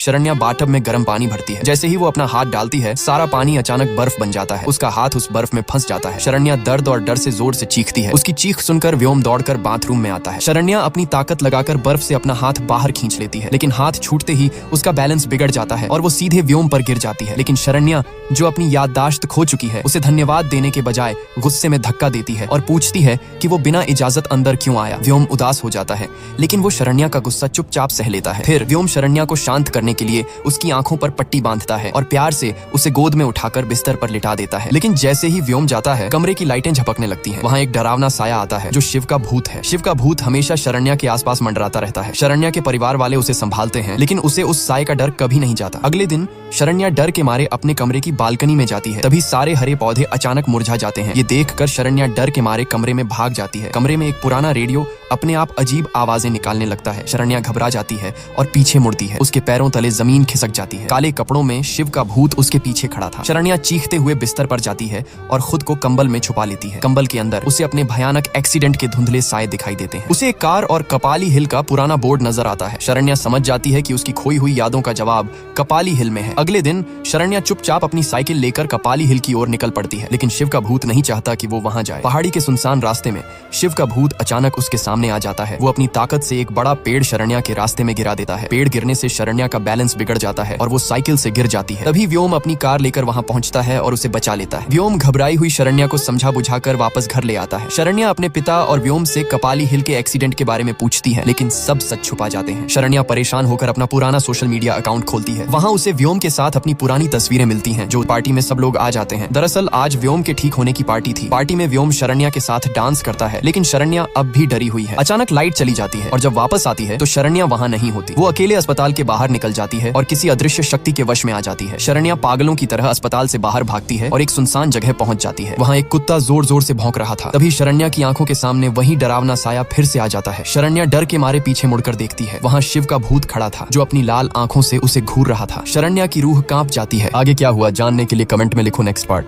Sharanya bathtub में गर्म पानी भरती है। जैसे ही वो अपना हाथ डालती है, सारा पानी अचानक बर्फ बन जाता है। उसका हाथ उस बर्फ में फंस जाता है। शरण्या दर्द और डर से जोर से चीखती है। उसकी चीख सुनकर व्योम दौड़कर बाथरूम में आता है। शरण्या अपनी ताकत लगाकर बर्फ से अपना हाथ बाहर खींच लेती है, लेकिन हाथ छूटते ही उसका बैलेंस बिगड़ जाता है और वो सीधे व्योम पर गिर जाती है। लेकिन शरण्या, जो अपनी याददाश्त खो चुकी है, उसे धन्यवाद देने के बजाय गुस्से में धक्का देती है और पूछती है कि वो बिना इजाजत अंदर क्यों आया। व्योम उदास हो जाता है, लेकिन वो शरण्या का गुस्सा चुपचाप सह लेता है। फिर व्योम शरण्या को शांत करने के लिए उसकी आंखों पर पट्टी बांधता है और प्यार से उसे गोद में उठाकर बिस्तर पर लिटा देता है। लेकिन जैसे ही व्योम जाता है, कमरे की लाइटें झपकने लगती हैं। वहाँ एक डरावना साया आता है जो शिव का भूत है। शिव का भूत हमेशा शरण्या के आसपास मंडराता रहता है। शरण्या के परिवार वाले उसे संभालते हैं, लेकिन उसे उस साये का डर कभी नहीं जाता। अगले दिन शरण्या डर के मारे अपने कमरे की बालकनी में जाती है। तभी सारे हरे पौधे अचानक मुरझा जाते हैं। ये देखकर शरण्या डर के मारे कमरे में भाग जाती है। कमरे में एक पुराना रेडियो अपने आप अजीब आवाजें निकालने लगता है। शरण्या घबरा जाती है और पीछे मुड़ती है। उसके पैरों तले जमीन खिसक जाती है। काले कपड़ों में शिव का भूत उसके पीछे खड़ा था। शरण्या चीखते हुए बिस्तर पर जाती है और खुद को कंबल में छुपा लेती है। कंबल के अंदर उसे अपने भयानक एक्सीडेंट के धुंधले साए दिखाई देते हैं। उसे एक कार और कपाली हिल का पुराना बोर्ड नजर आता है। शरण्या समझ जाती है कि उसकी खोई हुई यादों का जवाब कपाली हिल में है। अगले दिन शरण्या चुपचाप अपनी साइकिल लेकर कपाली हिल की ओर निकल पड़ती है, लेकिन शिव का भूत नहीं चाहता कि वो वहां जाए। पहाड़ी के सुनसान रास्ते में शिव का भूत अचानक उसके सामने आ जाता है। वो अपनी ताकत से एक बड़ा पेड़ शरण्या के रास्ते में गिरा देता है। पेड़ गिरने से शरण्या का बैलेंस बिगड़ जाता है और वो साइकिल से गिर जाती है। तभी व्योम अपनी कार लेकर वहां पहुंचता है और उसे बचा लेता है। व्योम घबराई हुई शरण्या को समझा बुझाकर वापस घर ले आता है। शरण्या अपने पिता और व्योम से कपाली हिल के एक्सीडेंट के बारे में पूछती है, लेकिन सब सच छुपा जाते हैं। शरण्या परेशान होकर अपना पुराना सोशल मीडिया अकाउंट खोलती है। वहां उसे व्योम के साथ अपनी पुरानी तस्वीरें मिलती हैं, जो पार्टी में सब लोग आ जाते हैं। दरअसल आज व्योम के ठीक होने की पार्टी थी। पार्टी में व्योम शरण्या के साथ डांस करता है, लेकिन शरण्या अब भी डरी हुई है। अचानक लाइट चली जाती है और जब वापस आती है तो शरण्या वहां नहीं होती। वो अकेले अस्पताल के बाहर निकल जाती है और किसी अदृश्य शक्ति के वश में आ जाती है। शरण्या पागलों की तरह अस्पताल से बाहर भागती है और एक सुनसान जगह पहुंच जाती है। वहां एक कुत्ता जोर जोर से भौंक रहा था। तभी शरण्या की आंखों के सामने वही डरावना साया फिर से आ जाता है। शरण्या डर के मारे पीछे मुड़कर देखती है। वहां शिव का भूत खड़ा था, जो अपनी लाल आंखों से उसे घूर रहा था। शरण्या की रूह कांप जाती है। आगे क्या हुआ जानने के लिए कमेंट में लिखो नेक्स्ट पार्ट।